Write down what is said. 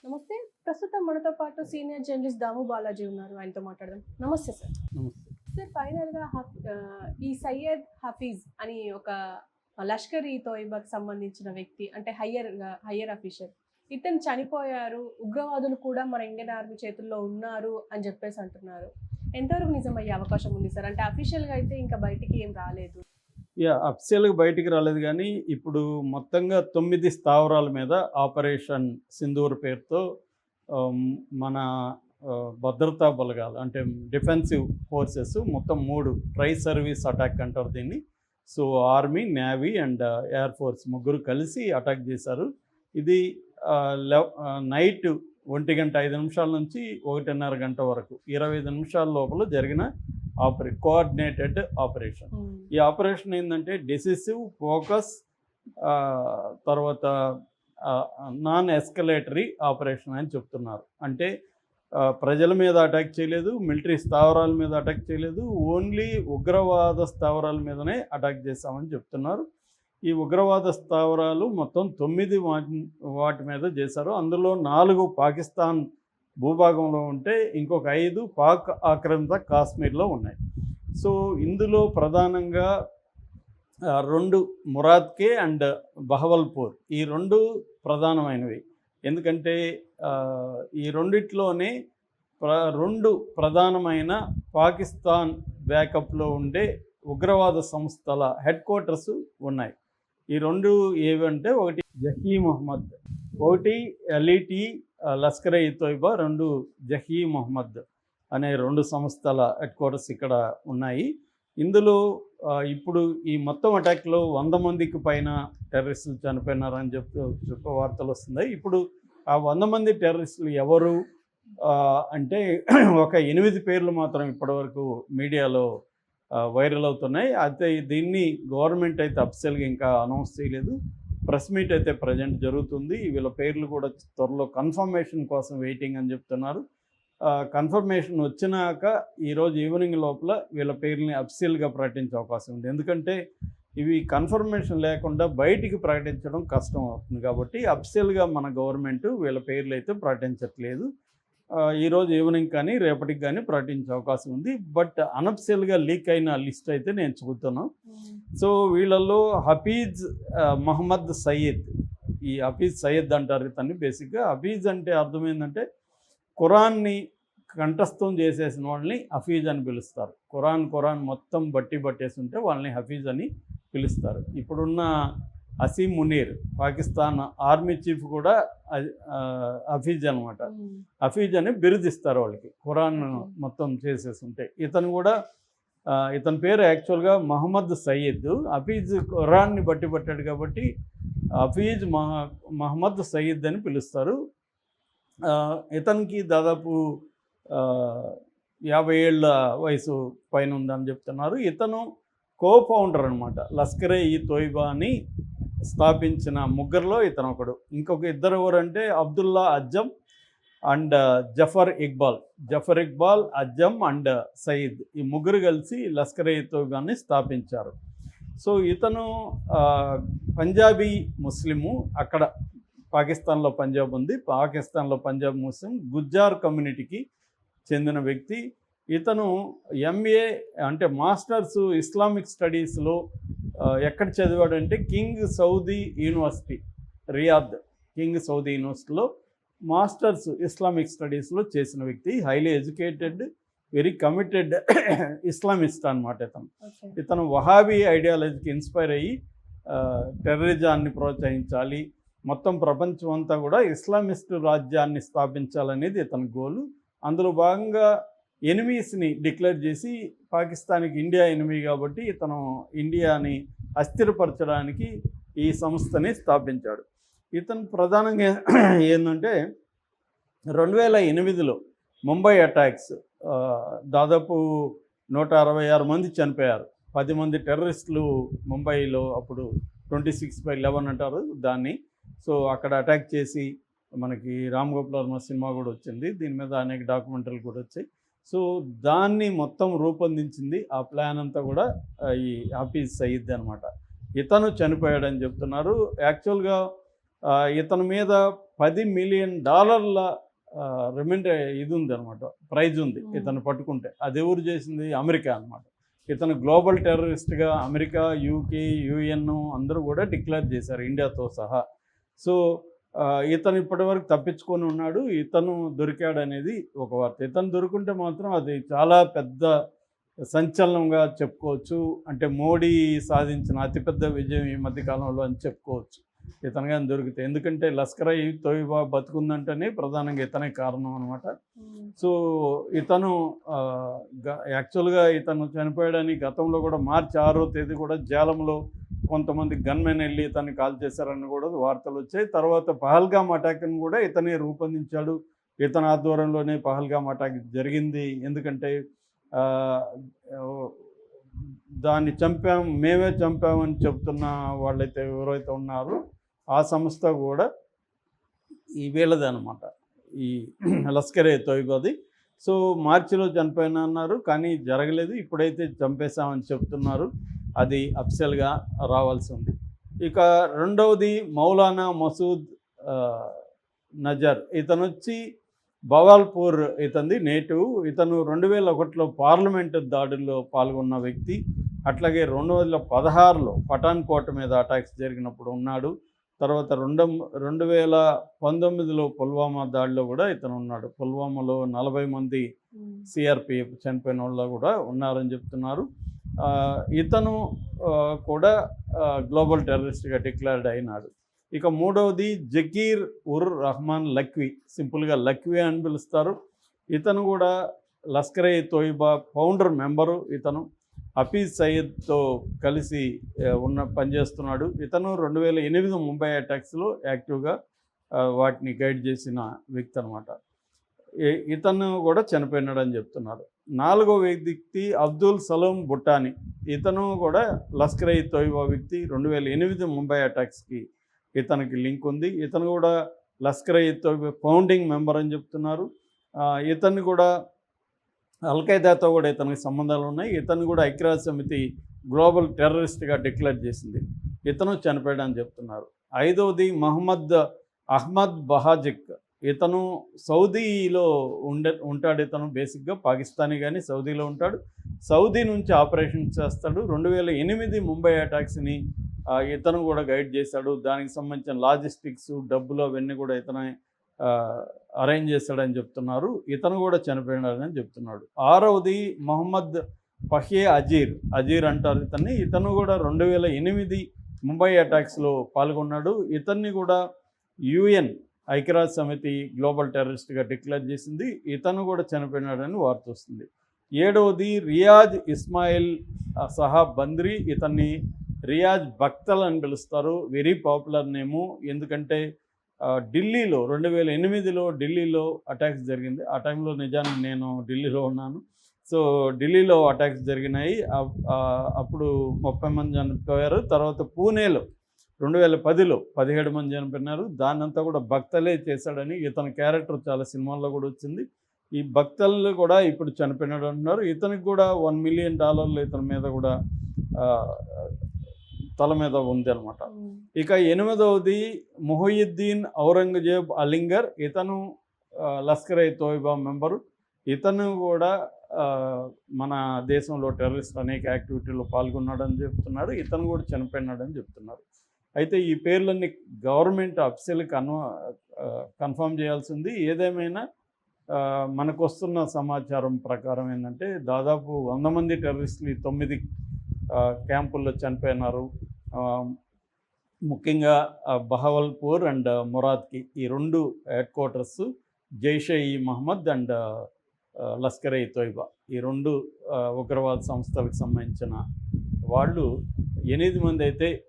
నమస్తే. ప్రస్తుతం మనతో పాటు సీనియర్ జర్నలిస్ట్ దాము బాలాజీ ఉన్నారు. ఆయనతో మాట్లాడదాం. నమస్తే సార్. నమస్తే. సార్ ఫైనల్‌గా ఈ సయ్యద్ హఫీజ్ అని ఒక లష్కర్ ఈ తోయిబాకి సంబంధించిన వ్యక్తి అంటే హయ్యర్ అఫీషియల్. ఇతను చనిపోయారు. ఉగ్రవాదులు కూడా మన ఇండియన్ ఆర్మీ చేతుల్లో ఉన్నారు అని చెప్పేసి అంటున్నారు. ఎంతవరకు నిజమయ్యే అవకాశం ఉంది సార్? అంటే అఫీషియల్‌గా అయితే ఇంకా బయటికి ఏం రాలేదు. అఫీషియల్‌గా బయటికి రాలేదు గానీ, ఇప్పుడు మొత్తంగా 9 స్థావరాల మీద ఆపరేషన్ సింధూర్ పేరుతో మన భద్రతా బలగాలు అంటే డిఫెన్సివ్ ఫోర్సెస్ మొత్తం 3 ట్రై సర్వీస్ అటాక్ అంటారు దీన్ని. So army, navy and air force ముగ్గురు కలిసి అటాక్ చేశారు. ఇది నైట్ 1:05 నుంచి 1:30 గంట వరకు 25 నిమిషాల లోపల జరిగిన కోఆర్డినేటెడ్ ఆపరేషన్. ఈ ఆపరేషన్ ఏంటంటే డెసిసివ్, ఫోకస్, తర్వాత నాన్ ఎస్కలేటరీ ఆపరేషన్ అని చెప్తున్నారు. అంటే ప్రజల మీద అటాక్ చేయలేదు, మిలిటరీ స్థావరాల మీద అటాక్ చేయలేదు, ఓన్లీ ఉగ్రవాద స్థావరాల మీదనే అటాక్ చేశామని చెప్తున్నారు. ఈ ఉగ్రవాద స్థావరాలు మొత్తం 9 వాటి మీద చేశారు. అందులో 4 పాకిస్తాన్ భూభాగంలో ఉంటే ఇంకొక 5 పాక్ ఆక్రమిత కాశ్మీర్లో ఉన్నాయి. సో ఇందులో ప్రధానంగా 2 మురాద్కే అండ్ బహవల్పూర్ ఈ 2 ప్రధానమైనవి. ఎందుకంటే ఈ రెండిట్లోనే 2 ప్రధానమైన పాకిస్తాన్ బ్యాకప్లో ఉండే ఉగ్రవాద సంస్థల హెడ్ క్వార్టర్స్ ఉన్నాయి. ఈ 2 ఏవంటే ఒకటి జహీ మొహమ్మద్, ఒకటి ఎల్ఈటి లష్కర్ ఈ తోయిబా, 2 జహీ మొహమ్మద్ అనే 2 సంస్థల హెడ్ క్వార్టర్స్ ఇక్కడ ఉన్నాయి. ఇందులో ఇప్పుడు ఈ మొత్తం అటాక్లో 100 మందికి పైన టెర్రరిస్టులు చనిపోయినారని చెప్పే వార్తలు వస్తున్నాయి. ఇప్పుడు ఆ 100 మంది టెర్రరిస్టులు ఎవరు అంటే ఒక 8 పేర్లు మాత్రం ఇప్పటివరకు మీడియాలో వైరల్ అవుతున్నాయి. అయితే దీన్ని గవర్నమెంట్ అయితే అఫీషియల్గా ఇంకా అనౌన్స్ చేయలేదు. ప్రెస్ మీట్ అయితే ప్రజెంట్ జరుగుతుంది. వీళ్ళ పేర్లు కూడా త్వరలో కన్ఫర్మేషన్ కోసం వెయిటింగ్ అని చెప్తున్నారు. కన్ఫర్మేషన్ వచ్చినాక ఈరోజు ఈవినింగ్ లోపల వీళ్ళ పేర్లని అఫీషియల్గా ప్రకటించే అవకాశం ఉంది. ఎందుకంటే ఇవి కన్ఫర్మేషన్ లేకుండా బయటికి ప్రకటించడం కష్టం అవుతుంది. కాబట్టి అఫీషియల్గా మన గవర్నమెంట్ వీళ్ళ పేర్లు అయితే ప్రకటించట్లేదు. ఈరోజు ఈవినింగ్ కానీ రేపటికి కానీ ప్రకటించే అవకాశం ఉంది. బట్ అనఫిషియల్గా లీక్ అయిన లిస్ట్ అయితే నేను చూస్తున్నాను. సో వీళ్ళల్లో హఫీజ్ మహమ్మద్ సయీద్, ఈ హఫీజ్ సయీద్ అంటారు ఇతన్ని. బేసిక్గా హఫీజ్ అంటే అర్థం ఏంటంటే ఖురాన్ని కంఠస్థం చేసేసిన వాళ్ళని హఫీజ్ అని పిలుస్తారు. ఖురాన్ మొత్తం పట్టేసి ఉంటే వాళ్ళని హఫీజ్ అని పిలుస్తారు. ఇప్పుడున్న అసీం మునీర్ పాకిస్తాన్ ఆర్మీ చీఫ్ కూడా హఫీజ్ అనమాట. హఫీజ్ అని బిరుదిస్తారు వాళ్ళకి ఖురాన్ మొత్తం చేసేసి ఉంటే. ఇతను కూడా ఇతని పేరు యాక్చువల్గా మహమ్మద్ సయీద్. హఫీజ్ ఖురాన్ని పట్టాడు కాబట్టి హఫీజ్ మహమ్మద్ సయీద్ అని పిలుస్తారు. ఇతనికి దాదాపు 50 ఏళ్ళ వయసు పైన ఉందని చెప్తున్నారు. ఇతను కో-ఫౌండర్ అనమాట. లష్కర్ ఈ తోయిబాని స్థాపించిన ముగ్గురులో ఇతను ఒకడు. ఇంకొక 2 ఎవరంటే అబ్దుల్లా అజ్జమ్ అండ్ జఫర్ ఇక్బాల్, అజ్జమ్ అండ్ సయీద్, ఈ ముగ్గురు కలిసి లష్కర్ ఈ తోయిబాని స్థాపించారు. సో ఇతను పంజాబీ ముస్లిము. అక్కడ పాకిస్తాన్లో పంజాబ్ ఉంది. పాకిస్తాన్లో పంజాబ్ ముస్లిం గుజ్జార్ కమ్యూనిటీకి చెందిన వ్యక్తి. ఇతను ఎంఏ అంటే మాస్టర్స్ ఇస్లామిక్ స్టడీస్లో ఎక్కడ చదివాడంటే king Saudi university, Riyadh king Saudi యూనివర్సిటీలో మాస్టర్స్ ఇస్లామిక్ స్టడీస్లో చేసిన వ్యక్తి. Highly educated, very committed Islamist అనమాట. ఇతను వహాబీ ఐడియాలజీకి ఇన్స్పైర్ అయ్యి టెర్రరిజాన్ని ప్రోత్సహించాలి, మొత్తం ప్రపంచం అంతా కూడా ఇస్లామిస్ట్ రాజ్యాన్ని స్థాపించాలనేది ఇతని గోలు. అందులో భాగంగా ఎనిమీస్ని డిక్లేర్ చేసి, పాకిస్తాన్కి ఇండియా ఎనిమీ కాబట్టి ఇతను ఇండియాని అస్థిరపరచడానికి ఈ సంస్థని స్థాపించాడు. ఇతను ప్రధానంగా ఏంటంటే 2008లో ముంబై అటాక్స్ దాదాపు 166 మంది చనిపోయారు. 10 మంది టెర్రరిస్టులు ముంబైలో, అప్పుడు 26/11 అంటారు దాన్ని. సో అక్కడ అటాక్ చేసి మనకి రామ్ గోపాల్ వర్మ సినిమా కూడా వచ్చింది. దీని మీద అనేక డాక్యుమెంటరీలు కూడా వచ్చాయి. సో దాన్ని మొత్తం రూపొందించింది, ఆ ప్లాన్ అంతా కూడా ఈ హఫీజ్ సయీద్ అనమాట. ఇతను చనిపోయాడని చెప్తున్నారు. యాక్చువల్గా ఇతని మీద $10 మిలియన్ ఇది ఉంది అనమాట, ప్రైజ్ ఉంది ఇతను పట్టుకుంటే. అది ఎవరు చేసింది? అమెరికా అనమాట. ఇతను గ్లోబల్ టెర్రరిస్ట్గా అమెరికా, యూకే, యుఎన్ అందరూ కూడా డిక్లేర్ చేశారు ఇండియాతో సహా. సో ఇతను ఇప్పటివరకు తప్పించుకొని ఉన్నాడు. ఇతను దొరికాడు అనేది ఒక వార్త. ఇతను దొరుకుంటే మాత్రం అది చాలా పెద్ద సంచలనంగా చెప్పుకోవచ్చు. అంటే మోడీ సాధించిన అతిపెద్ద విజయం ఈ మధ్యకాలంలో అని చెప్పుకోవచ్చు ఇతను కానీ దొరికితే. ఎందుకంటే లష్కర్ ఈ తోయిబా బతుకుందంటేనే ప్రధానంగా ఇతనే కారణం అనమాట. సో ఇతను యాక్చువల్గా ఇతను చనిపోయాడని గతంలో కూడా మార్చి 6వ తేదీ కూడా జాలంలో కొంతమంది గన్మెన్ వెళ్ళి ఇతన్ని కాల్ చేశారని కూడా వార్తలు వచ్చాయి. తర్వాత పహల్గామ్ అటాక్ని కూడా ఇతనే రూపొందించాడు. ఇతని ఆధ్వర్యంలోనే పహల్గామ్ అటాక్ జరిగింది. ఎందుకంటే దాన్ని మేమే చంపామని చెప్తున్న వాళ్ళైతే ఎవరైతే ఉన్నారో ఆ సంస్థ కూడా ఈ వీళ్ళది అనమాట, ఈ లష్కరే తోయిబాది. సో మార్చిలో చనిపోయినా అన్నారు, కానీ జరగలేదు. ఇప్పుడైతే చంపేశామని చెప్తున్నారు. అది అఫిషియల్గా రావాల్సి ఉంది. ఇక రెండవది మౌలానా మసూద్ నజర్. ఇతను వచ్చి భవాల్పూర్ ఇతనిది నేటివ్. ఇతను 2001లో పార్లమెంటు దాడుల్లో పాల్గొన్న వ్యక్తి. అట్లాగే 2016లో పఠాన్కోట్ మీద అటాక్స్ జరిగినప్పుడు ఉన్నాడు. తర్వాత 2019లో పుల్వామా దాడిలో కూడా ఇతను ఉన్నాడు. పుల్వామాలో 40 మంది సిఆర్పిఎఫ్ చనిపోయిన వాళ్ళు కూడా ఉన్నారని చెప్తున్నారు. ఇతను కూడా గ్లోబల్ టెర్రరిస్ట్గా డిక్లేర్డ్ అయినాడు. ఇక మూడవది జకీర్ ఉర్ రహమాన్ లఖ్వీ, సింపుల్గా లఖ్వీ అని పిలుస్తారు. ఇతను కూడా లష్కర్ ఏ తోయిబా ఫౌండర్ మెంబరు. ఇతను హఫీజ్ సయీద్తో కలిసి పనిచేస్తున్నాడు. ఇతను 2008 ముంబై అటాక్స్లో యాక్టివ్గా వాటిని గైడ్ చేసిన వ్యక్తి అనమాట. ఇతను కూడా చనిపోయినాడని చెప్తున్నారు. నాలుగో వ్యక్తి అబ్దుల్ సలాం భుట్టాని. ఇతను కూడా లష్కర్ ఏ తోయిబా వ్యక్తి. 2008 ముంబై అటాక్స్కి ఇతనికి లింక్ ఉంది. ఇతను కూడా లష్కర్ ఏ తోయిబా ఫౌండింగ్ మెంబర్ అని చెప్తున్నారు. ఇతన్ని కూడా అల్ఖైదాతో కూడా ఇతనికి సంబంధాలు ఉన్నాయి. ఇతను కూడా ఐక్యరాజ్య సమితి గ్లోబల్ టెర్రరిస్ట్గా డిక్లేర్ చేసింది. ఇతను చనిపోయాడని చెప్తున్నారు. ఐదవది మహమ్మద్ అహ్మద్ బహాజిక్. ఇతను సౌదీలో ఉంటాడు. ఇతను బేసిక్గా పాకిస్తానీ కానీ సౌదీలో ఉంటాడు. సౌదీ నుంచి ఆపరేషన్ చేస్తాడు. 2008 ముంబై అటాక్స్ని ఇతను కూడా గైడ్ చేశాడు. దానికి సంబంధించిన లాజిస్టిక్స్, డబ్బులు అవన్నీ కూడా ఇతనే అరేంజ్ చేశాడని చెప్తున్నారు. ఇతను కూడా చనిపోయినాడని చెప్తున్నాడు. ఆరవది మొహమ్మద్ ఫహే అజీర్ అంటారు ఇతన్ని. ఇతను కూడా 2008 ముంబై అటాక్స్లో పాల్గొన్నాడు. ఇతన్ని కూడా యుఎన్ ఐక్యరాజ్య సమితి గ్లోబల్ టెర్రరిస్ట్గా డిక్లేర్ చేసింది. ఇతను కూడా చనిపోయినాడని వార్త వస్తుంది. ఏడవది రియాజ్ ఇస్మాయిల్ సహాబ్ బంద్రీ. ఇతన్ని రియాజ్ బక్తల్ అని పిలుస్తారు. వెరీ పాపులర్ నేము. ఎందుకంటే ఢిల్లీలో 2008లో ఢిల్లీలో అటాక్స్ జరిగింది. ఆ టైంలో నిజానికి నేను ఢిల్లీలో ఉన్నాను. సో ఢిల్లీలో అటాక్స్ జరిగినాయి. అప్పుడు 30 మంది చనిపోయారు. తర్వాత పూణేలో 2010లో 17 మంది చనిపోయినారు. దాన్నంతా కూడా బక్తలే చేశాడని ఇతని క్యారెక్టర్ చాలా సినిమాల్లో కూడా వచ్చింది. ఈ బక్తల్ కూడా ఇప్పుడు చనిపోయినాడు అంటున్నారు. ఇతనికి కూడా $1 మిలియన్ ఇతని మీద కూడా తల మీద ఉంది అనమాట. ఇక ఎనిమిదవది మొహియుద్దీన్ ఔరంగజేబ్ అలింగర్. ఇతను లష్కర్ ఏ తోయిబా మెంబరు. ఇతను కూడా మన దేశంలో టెర్రరిస్ట్ అనేక యాక్టివిటీలో పాల్గొన్నాడని చెప్తున్నారు. ఇతను కూడా చనిపోయినాడని చెప్తున్నారు. అయితే ఈ పేర్లన్నీ గవర్నమెంట్ అఫీషియల్ కన్ఫర్మ్ చేయాల్సింది. ఏదేమైనా మనకు వస్తున్న సమాచారం ప్రకారం ఏంటంటే దాదాపు 100 మంది టెర్రరిస్టులు 9 క్యాంపుల్లో చనిపోయినారు. ముఖ్యంగా బహవల్పూర్ అండ్ మొరాద్కి ఈ 2 హెడ్ క్వార్టర్స్ జైషే ఈ మహమ్మద్ అండ్ లష్కర్ ఏ తోయిబా ఈ 2 ఉగ్రవాద సంస్థలకు సంబంధించిన వాళ్ళు 8 మంది అయితే